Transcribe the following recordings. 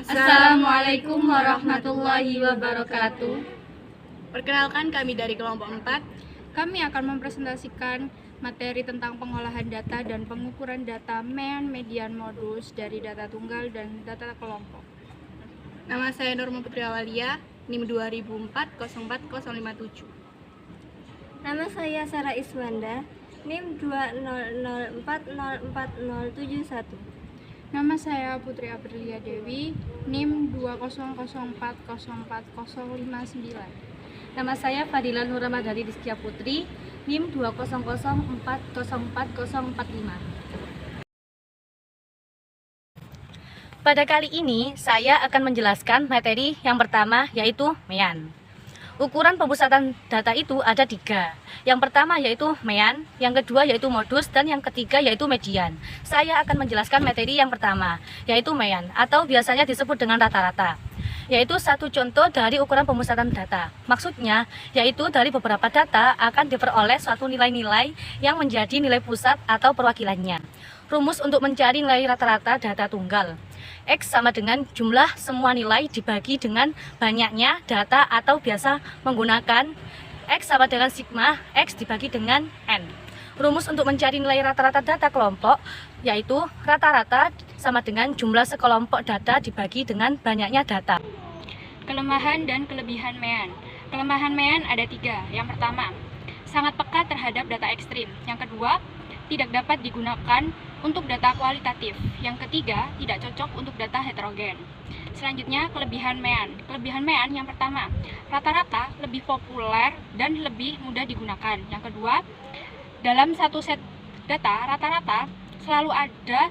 Assalamualaikum warahmatullahi wabarakatuh. Perkenalkan, kami dari kelompok 4. Kami akan mempresentasikan materi tentang pengolahan data dan pengukuran data mean, median, modus dari data tunggal dan data kelompok. Nama saya Nurma Putri Awalia, NIM 2004-04057. Nama saya Sarah Iswanda, NIM 200404071. Nama saya Putri Aprilia Dewi, NIM 200404059. Nama saya Fadila Nur Ramadhani Rizkia Putri, NIM 200404045. Pada kali ini, saya akan menjelaskan materi yang pertama, yaitu mean. Ukuran pemusatan data itu ada 3. Yang pertama yaitu mean, yang kedua yaitu modus, dan yang ketiga yaitu median. Saya akan menjelaskan materi yang pertama, yaitu mean, atau biasanya disebut dengan rata-rata. Yaitu satu contoh dari ukuran pemusatan data. Maksudnya, yaitu dari beberapa data akan diperoleh suatu nilai-nilai yang menjadi nilai pusat atau perwakilannya. Rumus untuk mencari nilai rata-rata data tunggal. X sama dengan jumlah semua nilai dibagi dengan banyaknya data, atau biasa menggunakan X sama dengan sigma X dibagi dengan N. Rumus untuk mencari nilai rata-rata data kelompok, yaitu rata-rata sama dengan jumlah sekelompok data dibagi dengan banyaknya data. Kelemahan dan kelebihan mean. Kelemahan mean ada 3. Yang pertama, sangat peka terhadap data ekstrim. Yang kedua, tidak dapat digunakan untuk data kualitatif. Yang ketiga, tidak cocok untuk data heterogen. Selanjutnya, kelebihan mean. Kelebihan mean yang pertama, rata-rata lebih populer dan lebih mudah digunakan. Yang kedua, dalam satu set data, rata-rata selalu ada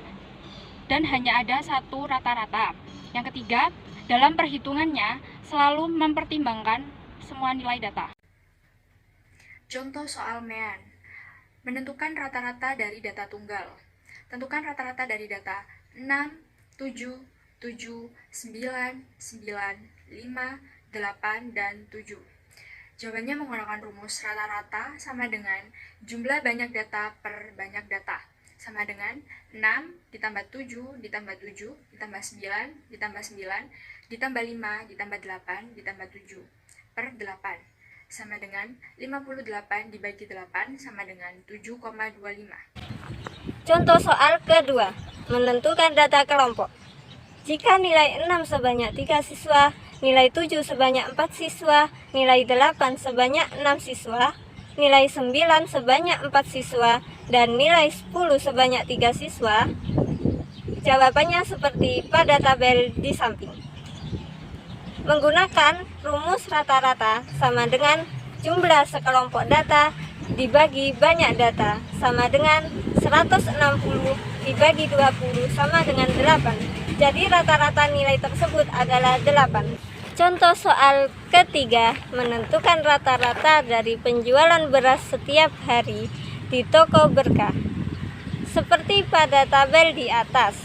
dan hanya ada satu rata-rata. Yang ketiga, dalam perhitungannya selalu mempertimbangkan semua nilai data. Contoh soal mean. Menentukan rata-rata dari data tunggal. Tentukan rata-rata dari data 6, 7, 7, 9, 9, 5, 8, dan 7. Jawabannya menggunakan rumus rata-rata sama dengan jumlah banyak data per banyak data. Sama dengan 6 ditambah 7 ditambah 7 ditambah 9 ditambah 9 ditambah 5 ditambah 8 ditambah 7 per 8. Sama dengan 58 dibagi 8 sama dengan 7,25. Contoh soal kedua, menentukan data kelompok. Jika nilai 6 sebanyak 3 siswa, nilai 7 sebanyak 4 siswa, nilai 8 sebanyak 6 siswa, nilai 9 sebanyak 4 siswa, dan nilai 10 sebanyak 3 siswa, jawabannya seperti pada tabel di samping. Menggunakan rumus rata-rata sama dengan jumlah sekelompok data dibagi banyak data sama dengan 160 dibagi 20 sama dengan 8. Jadi rata-rata nilai tersebut adalah 8. Contoh soal ketiga, menentukan rata-rata dari penjualan beras setiap hari di toko berkah. Seperti pada tabel di atas.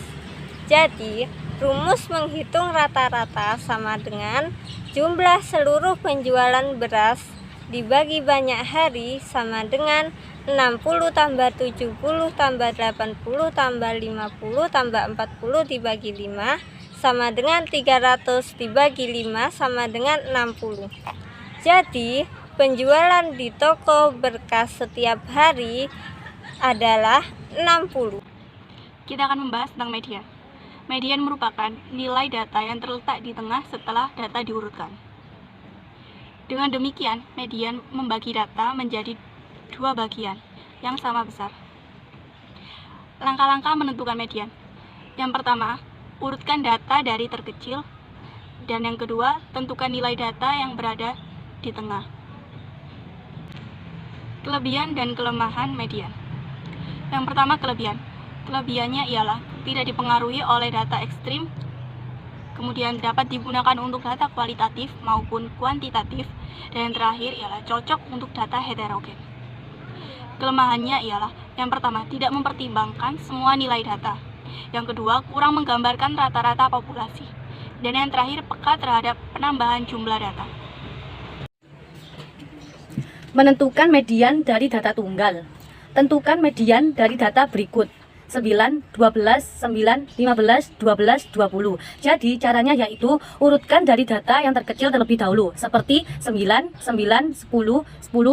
Jadi, rumus menghitung rata-rata sama dengan jumlah seluruh penjualan beras dibagi banyak hari sama dengan 60 tambah 70 tambah 80 tambah 50 tambah 40 dibagi 5 sama dengan 300 dibagi 5 sama dengan 60. Jadi, penjualan di toko berkas setiap hari adalah 60. Kita akan membahas tentang median. Median merupakan nilai data yang terletak di tengah setelah data diurutkan. Dengan demikian, median membagi data menjadi 2 bagian yang sama besar. Langkah-langkah menentukan median. Yang pertama, urutkan data dari terkecil, dan yang kedua, tentukan nilai data yang berada di tengah. Kelebihan dan kelemahan median. Yang pertama, kelebihan. Kelebihannya ialah tidak dipengaruhi oleh data ekstrim, kemudian dapat digunakan untuk data kualitatif maupun kuantitatif, dan yang terakhir ialah cocok untuk data heterogen. Kelemahannya ialah yang pertama, tidak mempertimbangkan semua nilai data. Yang kedua, kurang menggambarkan rata-rata populasi. Dan yang terakhir, peka terhadap penambahan jumlah data. Menentukan median dari data tunggal. Tentukan median dari data berikut. 9, 12, 9, 15, 12, 20. Jadi caranya yaitu urutkan dari data yang terkecil terlebih dahulu, seperti 9, 9, 10, 10,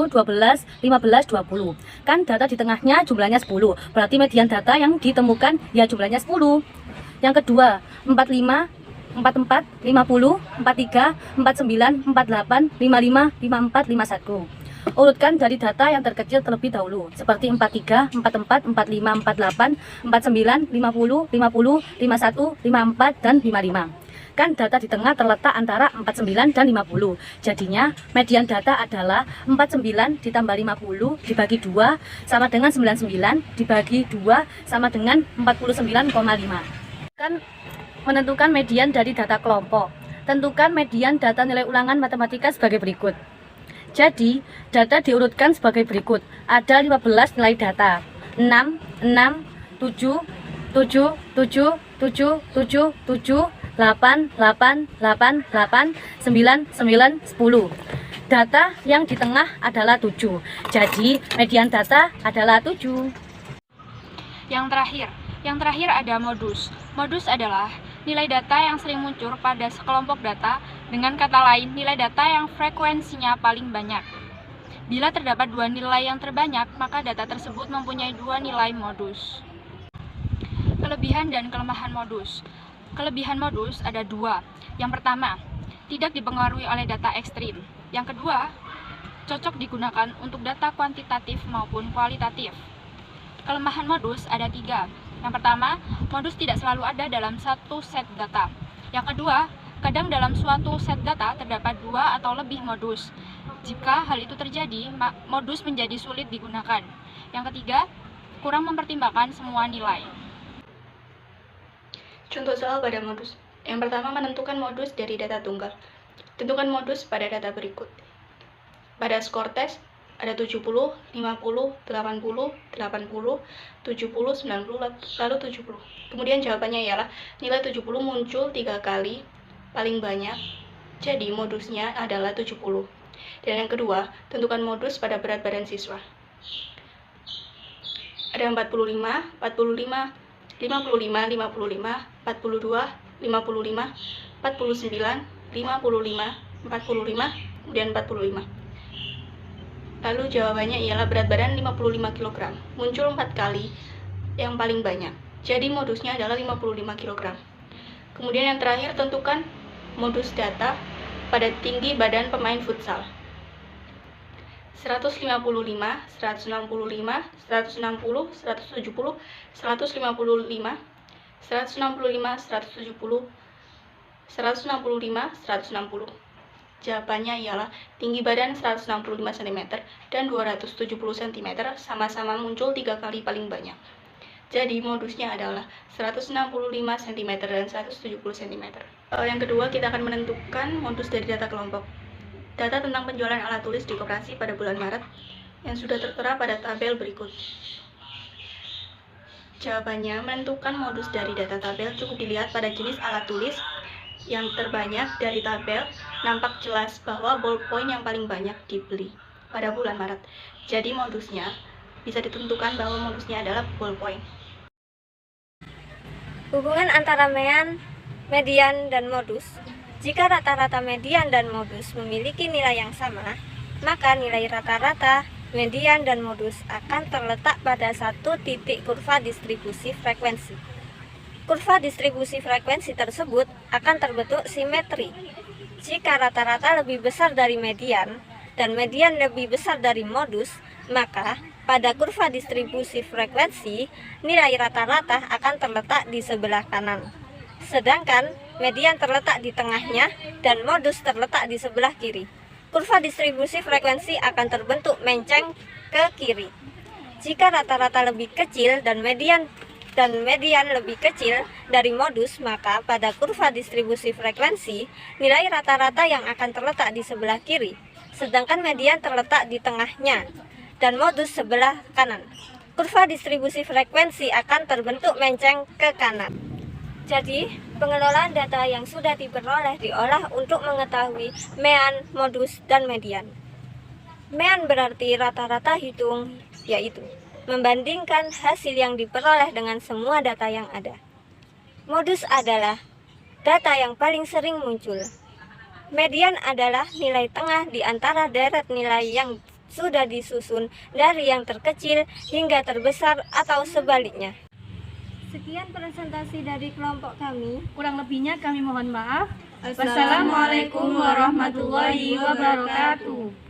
12, 15, 20. Kan data di tengahnya jumlahnya 10, berarti median data yang ditemukan ya jumlahnya 10. Yang kedua, 45, 44, 50, 43, 49, 48, 55, 54, 51. Urutkan dari data yang terkecil terlebih dahulu, seperti 43, 44, 45, 48, 49, 50, 50, 51, 54, dan 55. Kan data di tengah terletak antara 49 dan 50. Jadinya median data adalah 49 ditambah 50 dibagi 2 sama dengan 99 dibagi 2 sama dengan 49,5. Kan menentukan median dari data kelompok. Tentukan median data nilai ulangan matematika sebagai berikut. Jadi, data diurutkan sebagai berikut. Ada 15 nilai data. 6, 6, 7, 7, 7, 7, 7, 7, 8, 8, 8, 8, 9, 9, 10. Data yang di tengah adalah 7. Jadi, median data adalah 7. Yang terakhir ada modus. Modus adalah nilai data yang sering muncul pada sekelompok data, dengan kata lain nilai data yang frekuensinya paling banyak. Bila terdapat dua nilai yang terbanyak, maka data tersebut mempunyai dua nilai modus. Kelebihan dan kelemahan modus. Kelebihan modus ada dua. Yang pertama, tidak dipengaruhi oleh data ekstrim. Yang kedua, cocok digunakan untuk data kuantitatif maupun kualitatif. Kelemahan modus ada tiga. Yang pertama, modus tidak selalu ada dalam satu set data. Yang kedua, kadang dalam suatu set data terdapat dua atau lebih modus. Jika hal itu terjadi, modus menjadi sulit digunakan. Yang ketiga, kurang mempertimbangkan semua nilai. Contoh soal pada modus. Yang pertama, menentukan modus dari data tunggal. Tentukan modus pada data berikut. Pada skor tes, ada 70, 50, 80, 80, 70, 90, lalu 70. Kemudian jawabannya ialah nilai 70 muncul 3 kali, paling banyak. Jadi modusnya adalah 70. Dan yang kedua, tentukan modus pada berat badan siswa. Ada 45, 45, 55, 55, 42, 55, 49, 55, 45, kemudian 45. Lalu jawabannya ialah berat badan 55 kg. Muncul 4 kali, yang paling banyak. Jadi modusnya adalah 55 kg. Kemudian yang terakhir, tentukan modus data pada tinggi badan pemain futsal. 155, 165, 160, 170, 155, 165, 170, 165, 160. Jawabannya ialah tinggi badan 165 cm dan 270 cm sama-sama muncul 3 kali paling banyak. Jadi modusnya adalah 165 cm dan 170 cm. Yang kedua, kita akan menentukan modus dari data kelompok. Data tentang penjualan alat tulis di koperasi pada bulan Maret yang sudah tertera pada tabel berikut. Jawabannya, menentukan modus dari data tabel cukup dilihat pada jenis alat tulis yang terbanyak. Dari tabel nampak jelas bahwa ballpoint yang paling banyak dibeli pada bulan Maret. Jadi modusnya bisa ditentukan bahwa modusnya adalah ballpoint. Hubungan antara median, dan modus. Jika rata-rata median dan modus memiliki nilai yang sama, maka nilai rata-rata, median, dan modus akan terletak pada satu titik kurva distribusi frekuensi. Kurva distribusi frekuensi tersebut akan terbentuk simetri. Jika rata-rata lebih besar dari median dan median lebih besar dari modus, maka pada kurva distribusi frekuensi, nilai rata-rata akan terletak di sebelah kanan. Sedangkan median terletak di tengahnya dan modus terletak di sebelah kiri. Kurva distribusi frekuensi akan terbentuk menceng ke kiri. Jika rata-rata lebih kecil dan median lebih kecil dari modus, maka pada kurva distribusi frekuensi, nilai rata-rata yang akan terletak di sebelah kiri, sedangkan median terletak di tengahnya dan modus sebelah kanan. Kurva distribusi frekuensi akan terbentuk menceng ke kanan. Jadi, pengelolaan data yang sudah diperoleh diolah untuk mengetahui mean, modus, dan median. Mean berarti rata-rata hitung, yaitu membandingkan hasil yang diperoleh dengan semua data yang ada. Modus adalah data yang paling sering muncul. Median adalah nilai tengah di antara deret nilai yang sudah disusun dari yang terkecil hingga terbesar atau sebaliknya. Sekian presentasi dari kelompok kami. Kurang lebihnya kami mohon maaf. Wassalamualaikum warahmatullahi wabarakatuh.